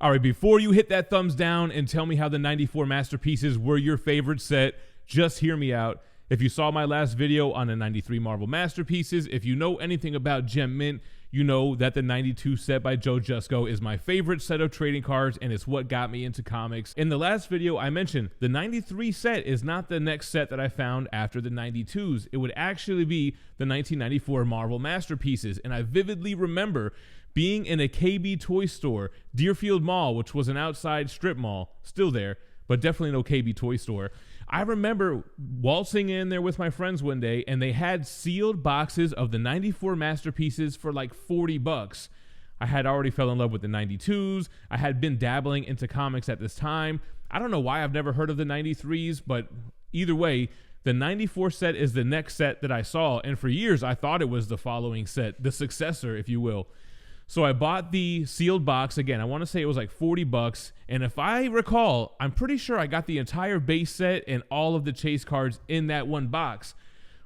All right, before you hit that thumbs down and tell me how the 94 masterpieces were your favorite set, just hear me out. If you saw my last video on the 93 Marvel masterpieces, if you know anything about Gem Mint, you know that the 92 set by Joe Jusko is my favorite set of trading cards, and it's what got me into comics. In the last video, I mentioned the 93 set is not the next set that I found after the 92s. It would actually be the 1994 Marvel masterpieces, and I vividly remember being in a KB toy store, Deerfield Mall, which was an outside strip mall, still there, but definitely no KB toy store. I remember waltzing in there with my friends one day, and they had sealed boxes of the 94 masterpieces for like 40 bucks. I had already fell in love with the 92s. I had been dabbling into comics at this time. I don't know why I've never heard of the 93s, but either way, the 94 set is the next set that I saw, and for years I thought it was the following set, the successor, if you will. So I bought the sealed box. Again, I want to say it was like 40 bucks. And if I recall, I'm pretty sure I got the entire base set and all of the chase cards in that one box.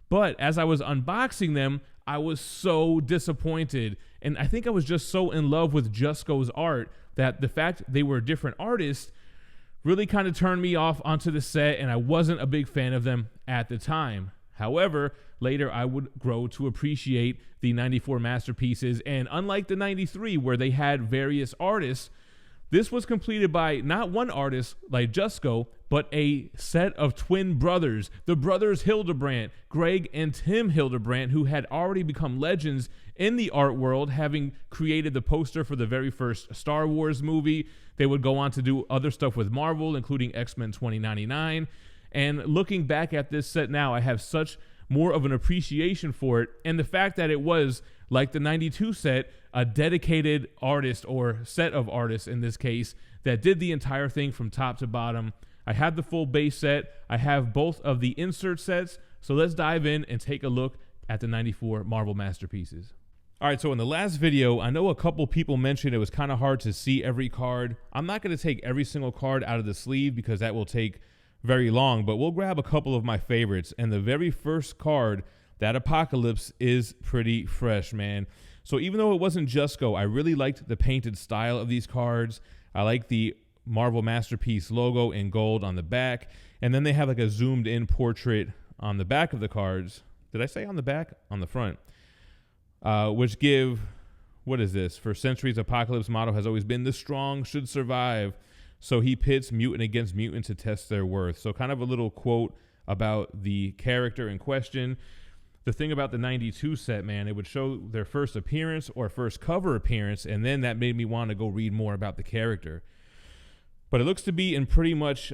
But as I was unboxing them, I was so disappointed. And I think I was just so in love with Jusko's art that the fact they were different artists really kind of turned me off onto the set, and I wasn't a big fan of them at the time. However, later I would grow to appreciate the 94 masterpieces, and unlike the 93 where they had various artists, this was completed by not one artist like Jusko, but a set of twin brothers, the Brothers Hildebrandt, Greg and Tim Hildebrandt, who had already become legends in the art world, having created the poster for the very first Star Wars movie. They would go on to do other stuff with Marvel, including X-Men 2099. And looking back at this set now, I have such more of an appreciation for it. And the fact that it was, like the 92 set, a dedicated artist, or set of artists in this case, that did the entire thing from top to bottom. I have the full base set. I have both of the insert sets. So let's dive in and take a look at the 94 Marvel masterpieces. All right, so in the last video, I know a couple people mentioned it was kind of hard to see every card. I'm not going to take every single card out of the sleeve because that will take very long, but we'll grab a couple of my favorites. And the very first card, that Apocalypse, is pretty fresh, man. So even though it wasn't Jusko, I really liked the painted style of these cards. I like the Marvel Masterpiece logo in gold on the back, and then they have like a zoomed in portrait on the back of the cards. Did I say on the back? On the front. Which give, what is this? For centuries, Apocalypse motto has always been, the strong should survive. So he pits mutant against mutant to test their worth. So kind of a little quote about the character in question. The thing about the 92 set, man, it would show their first appearance or first cover appearance, and then that made me want to go read more about the character. But it looks to be in pretty much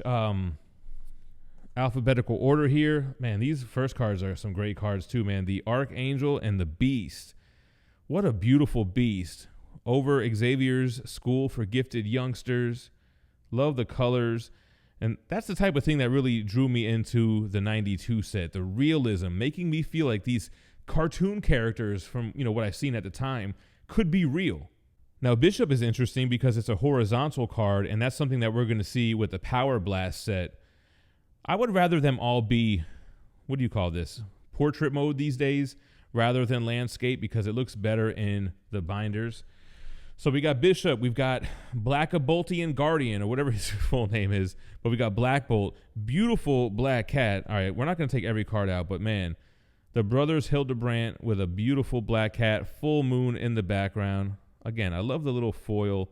alphabetical order here. Man, these first cards are some great cards too, man. The Archangel and the Beast. What a beautiful beast. Over Xavier's School for Gifted Youngsters. Love the colors. And that's the type of thing that really drew me into the 92 set. The realism, making me feel like these cartoon characters from, what I've seen at the time could be real. Now, Bishop is interesting because it's a horizontal card, and that's something that we're going to see with the Power Blast set. I would rather them all be, what do you call this? Portrait mode these days rather than landscape, because it looks better in the binders. So we got Bishop, we've got Blackaboltian Guardian, or whatever his full name is, but we got Black Bolt, beautiful black cat. All right, we're not going to take every card out, but man, the Brothers Hildebrandt with a beautiful black cat, full moon in the background. Again, I love the little foil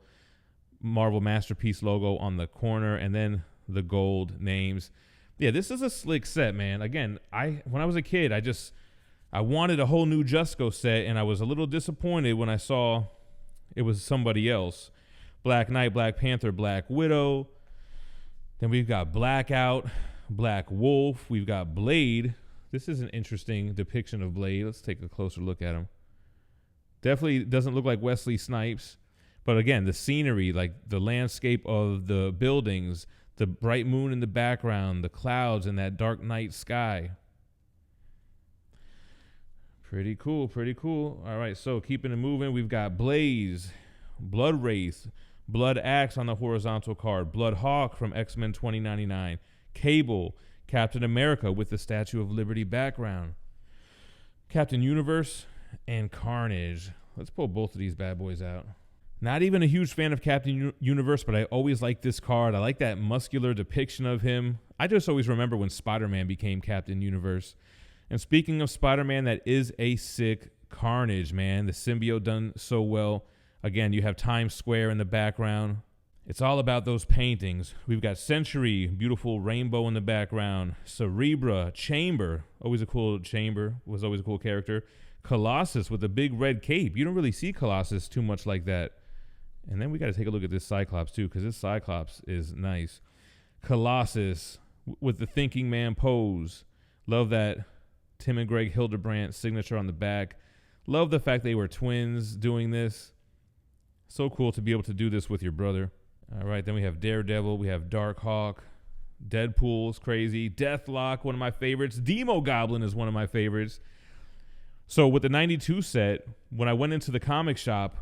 Marvel Masterpiece logo on the corner, and then the gold names. Yeah, this is a slick set, man. Again, when I was a kid, I wanted a whole new Jusko set, and I was a little disappointed when I saw it was somebody else. Black Knight, Black Panther, Black Widow. Then we've got Blackout, Black Wolf. We've got Blade. This is an interesting depiction of Blade. Let's take a closer look at him. Definitely doesn't look like Wesley Snipes. But again, the scenery, like the landscape of the buildings, the bright moon in the background, the clouds, and that dark night sky. Pretty cool, pretty cool. All right, so keeping it moving, we've got Blaze, Blood Wraith, Blood Axe on the horizontal card, Blood Hawk from X-Men 2099, Cable, Captain America with the Statue of Liberty background, Captain Universe, and Carnage. Let's pull both of these bad boys out. Not even a huge fan of Captain Universe, but I always like this card. I like that muscular depiction of him. I just always remember when Spider-Man became Captain Universe. And speaking of Spider-Man, that is a sick Carnage, man. The symbiote done so well. Again, you have Times Square in the background. It's all about those paintings. We've got Century, beautiful rainbow in the background. Cerebra, Chamber, always a cool Chamber, was always a cool character. Colossus with a big red cape. You don't really see Colossus too much like that. And then we got to take a look at this Cyclops too, because this Cyclops is nice. Colossus with the thinking man pose. Love that Tim and Greg Hildebrandt signature on the back. Love the fact they were twins doing this. So cool to be able to do this with your brother. All right, then we have Daredevil. We have Darkhawk. Deadpool's crazy. Deathlock, one of my favorites. Demo Goblin is one of my favorites. So with the 92 set, when I went into the comic shop,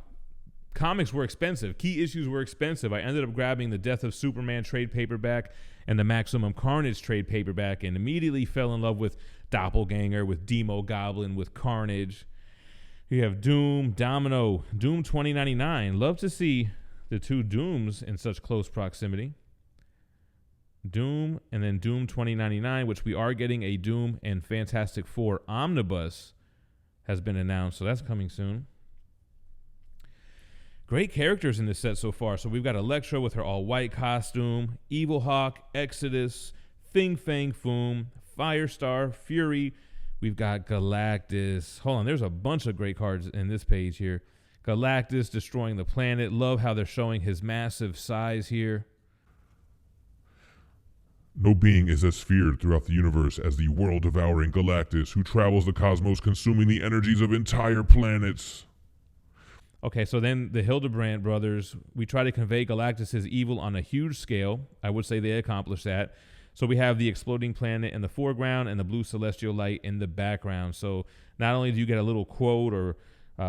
comics were expensive. Key issues were expensive. I ended up grabbing the Death of Superman trade paperback and the Maximum Carnage trade paperback and immediately fell in love with Doppelganger, with Demo Goblin, with Carnage. You have Doom, Domino, Doom 2099. Love to see the two Dooms in such close proximity. Doom and then Doom 2099, which we are getting a Doom and Fantastic Four omnibus has been announced, so that's coming soon. Great characters in this set so far. So we've got Elektra with her all-white costume, Evil Hawk, Exodus, Fing Fang Foom, Firestar, Fury. We've got Galactus. Hold on, there's a bunch of great cards in this page here. Galactus destroying the planet. Love how they're showing his massive size here. No being is as feared throughout the universe as the world-devouring Galactus, who travels the cosmos consuming the energies of entire planets. Okay, so then the Hildebrandt brothers, we try to convey Galactus' evil on a huge scale. I would say they accomplished that. So we have the exploding planet in the foreground and the blue celestial light in the background. So not only do you get a little quote or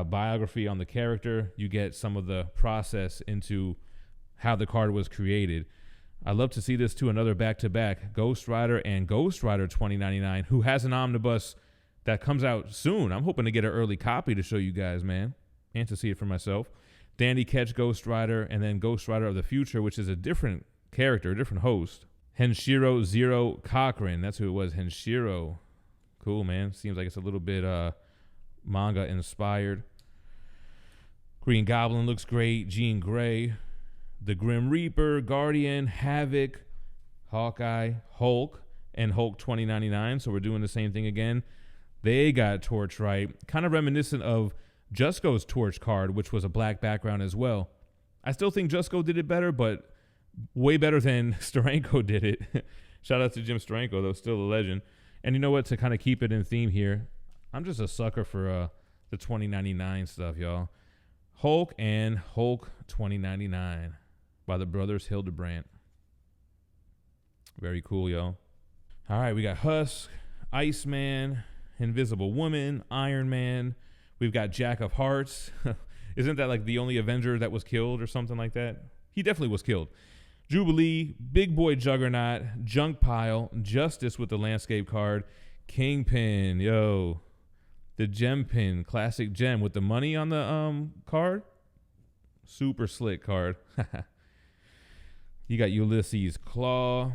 biography on the character, you get some of the process into how the card was created. I'd love to see this too, another back-to-back, Ghost Rider and Ghost Rider 2099, who has an omnibus that comes out soon. I'm hoping to get an early copy to show you guys, man, and to see it for myself. Danny Ketch, Ghost Rider, and then Ghost Rider of the Future, which is a different character, a different host. Henshiro Zero Cochran, that's who it was, Henshiro. Cool, man. Seems like it's a little bit manga-inspired. Green Goblin looks great. Jean Grey. The Grim Reaper, Guardian, Havoc, Hawkeye, Hulk, and Hulk 2099. So we're doing the same thing again. They got Torch right. Kind of reminiscent of Jusko's Torch card, which was a black background as well. I still think Jusko did it better, but way better than Steranko did it. Shout out to Jim Steranko, though, still a legend. And you know what? To kind of keep it in theme here, I'm just a sucker for the 2099 stuff, y'all. Hulk and Hulk 2099 by the Brothers Hildebrandt. Very cool, y'all. All right, we got Husk, Iceman, Invisible Woman, Iron Man. We've got Jack of Hearts. Isn't that like the only Avenger that was killed or something like that? He definitely was killed. Jubilee, Big Boy Juggernaut, Junk Pile, Justice with the landscape card, Kingpin, yo. The Gem Pin, classic gem with the money on the card. Super slick card. You got Ulysses Claw.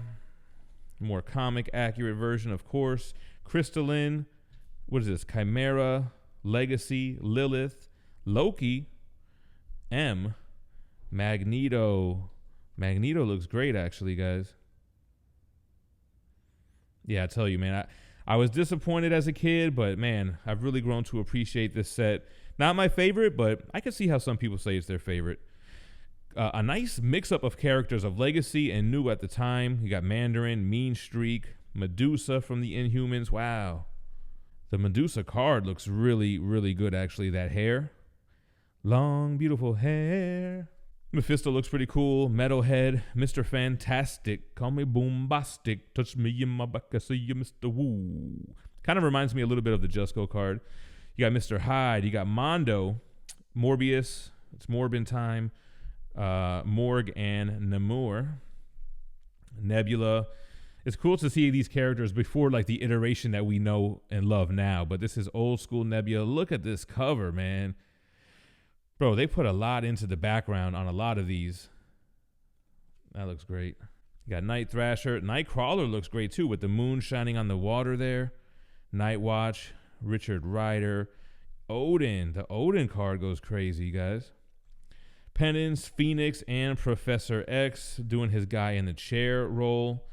More comic accurate version, of course. Crystalline. What is this? Chimera. Legacy. Lilith. Loki. M. Magneto. Magneto looks great, actually, guys. Yeah, I tell you, man. I was disappointed as a kid, but, man, I've really grown to appreciate this set. Not my favorite, but I can see how some people say it's their favorite. A nice mix-up of characters of Legacy and New at the time. You got Mandarin, Mean Streak, Medusa from the Inhumans. Wow. The Medusa card looks really, really good, actually. That hair. Long, beautiful hair. Mephisto looks pretty cool. Metalhead, Mr. Fantastic, call me Boombastic, touch me in my back, I say you Mr. Woo. Kind of reminds me a little bit of the Jusko card. You got Mr. Hyde, you got Mondo, Morbius, it's Morbin time, Morg and Namur, Nebula. It's cool to see these characters before like the iteration that we know and love now, but this is old school Nebula. Look at this cover, man. Bro, they put a lot into the background on a lot of these. That looks great. You got Night Thrasher. Nightcrawler looks great too, with the moon shining on the water there. Night Watch, Richard Rider, Odin. The Odin card goes crazy, you guys. Penance, Phoenix, and Professor X doing his guy in the chair role.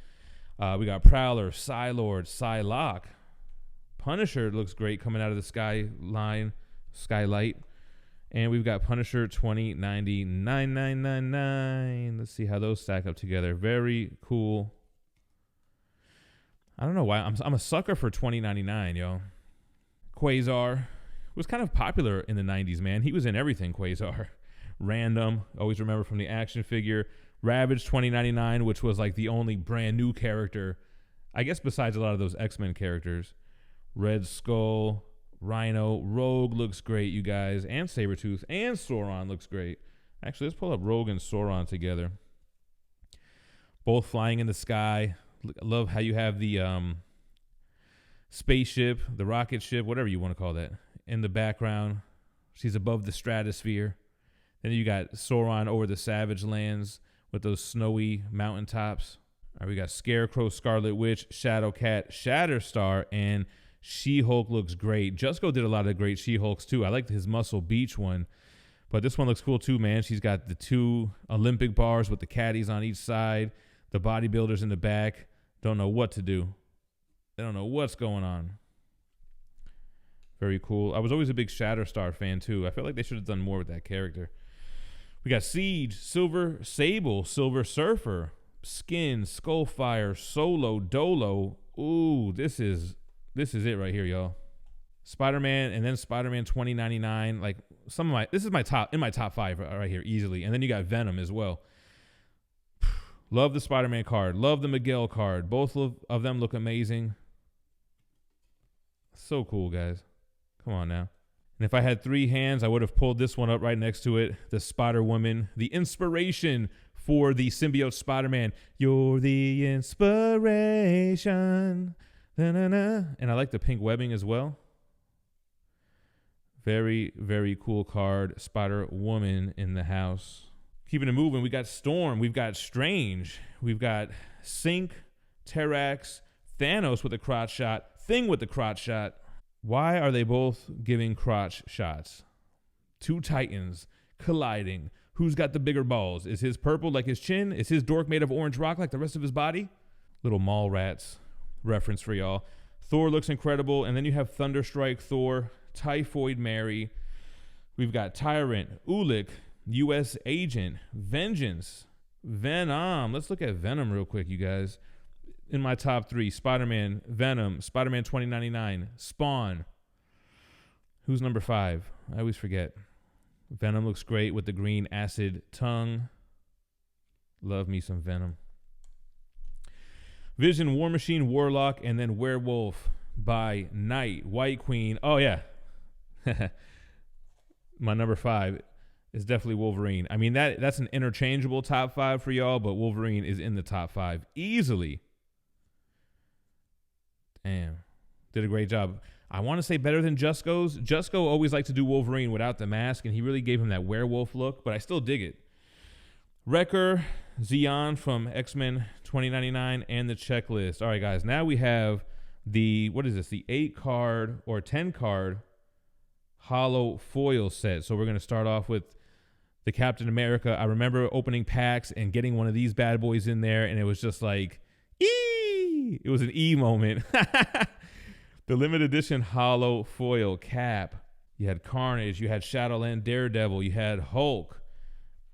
We got Prowler, Psylord, Psylocke. Punisher looks great coming out of the skylight. And we've got Punisher 209999. Let's see how those stack up together. Very cool. I don't know why. I'm a sucker for 2099, yo. Quasar was kind of popular in the 90s, man. He was in everything, Quasar. Random. Always remember from the action figure. Ravage 2099, which was like the only brand new character, I guess, besides a lot of those X-Men characters. Red Skull. Rhino. Rogue looks great, you guys. And Sabretooth. And Sauron looks great. Actually, let's pull up Rogue and Sauron together. Both flying in the sky. Love how you have the spaceship, the rocket ship, whatever you want to call that, in the background. She's above the stratosphere. Then you got Sauron over the Savage Lands with those snowy mountaintops. All right, we got Scarecrow, Scarlet Witch, Shadowcat, Shatterstar, and She-Hulk looks great. Jusko did a lot of great She-Hulks too. I liked his Muscle Beach one, but this one looks cool too, man. She's got the 2 Olympic bars with the caddies on each side, the bodybuilders in the back. Don't know what to do. They don't know what's going on. Very cool. I was always a big Shatterstar fan too. I feel like they should have done more with that character. We got Siege, Silver Sable, Silver Surfer, Skin, Skullfire, Solo, Dolo. Ooh, this is it right here, y'all. Spider-Man and then Spider-Man 2099. Like this is my top 5 right here easily. And then you got Venom as well. Love the Spider-Man card. Love the Miguel card. Both of them look amazing. So cool, guys. Come on now. And if I had 3 hands, I would have pulled this one up right next to it. The Spider-Woman. The inspiration for the symbiote Spider-Man. You're the inspiration. Na-na-na. And I like the pink webbing as well. Very, very cool card. Spider-Woman in the house. Keeping it moving, we got Storm, we've got Strange, we've got Sync, Terrax, Thanos with a crotch shot, Thing with the crotch shot. Why are they both giving crotch shots? 2 titans colliding. Who's got the bigger balls? Is his purple like his chin? Is his dork made of orange rock like the rest of his body? Little Mallrats reference for y'all. Thor looks incredible, and then you have Thunderstrike Thor, Typhoid Mary. We've got Tyrant, Ulik, U.S. Agent, Vengeance, Venom. Let's look at Venom real quick, you guys. In my top 3, Spider-Man, Venom, Spider-Man 2099, Spawn. Who's number 5? I always forget. Venom looks great with the green acid tongue. Love me some Venom. Vision, War Machine, Warlock, and then Werewolf by Night. White Queen. Oh, yeah. My number 5. It's definitely Wolverine. I mean, that's an interchangeable top 5 for y'all, but Wolverine is in the top 5 easily. Damn. Did a great job. I want to say better than Jusko's. Jusko always liked to do Wolverine without the mask, and he really gave him that werewolf look, but I still dig it. Wrecker, Xeon from X-Men 2099, and the checklist. All right, guys. Now we have the 8-card or 10-card Holo foil set. So we're going to start off with the Captain America. I remember opening packs and getting one of these bad boys in there, and it was just like, ee! It was an E moment. The limited edition Holo foil Cap. You had Carnage. You had Shadowland Daredevil. You had Hulk,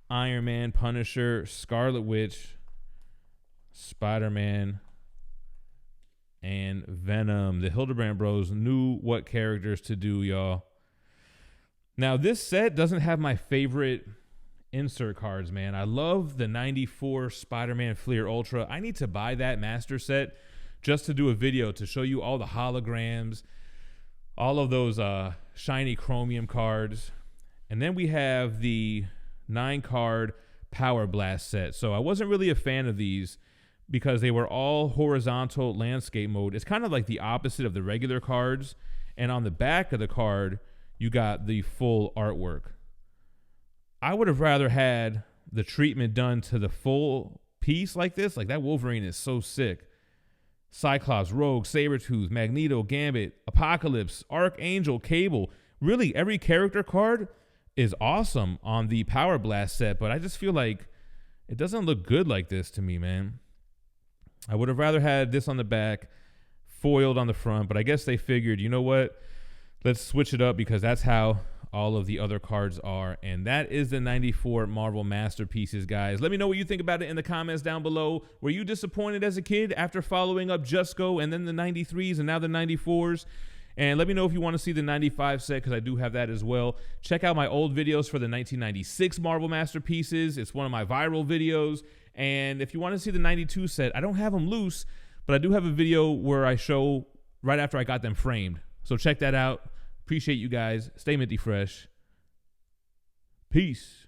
Iron Man, Punisher, Scarlet Witch, Spider-Man, and Venom. The Hildebrandt bros knew what characters to do, y'all. Now, this set doesn't have my favorite insert cards, man. I love the 94 Spider-Man Fleer Ultra. I need to buy that master set just to do a video to show you all the holograms, all of those shiny chromium cards. And then we have the 9-card Power Blast set. So I wasn't really a fan of these because they were all horizontal landscape mode. It's kind of like the opposite of the regular cards. And on the back of the card, you got the full artwork. I would have rather had the treatment done to the full piece like this. Like, that Wolverine is so sick. Cyclops, Rogue, Sabretooth, Magneto, Gambit, Apocalypse, Archangel, Cable. Really, every character card is awesome on the Power Blast set, but I just feel like it doesn't look good like this to me, man. I would have rather had this on the back, foiled on the front, but I guess they figured, you know what? Let's switch it up because that's how all of the other cards are. And that is the 94 Marvel Masterpieces, guys. Let me know what you think about it in the comments down below. Were you disappointed as a kid after following up Jusko and then the 93s and now the 94s? And let me know if you want to see the 95 set, because I do have that as well. Check out my old videos for the 1996 Marvel Masterpieces. It's one of my viral videos. And if you want to see the 92 set, I don't have them loose, but I do have a video where I show right after I got them framed. So check that out. Appreciate you guys. Stay minty fresh. Peace.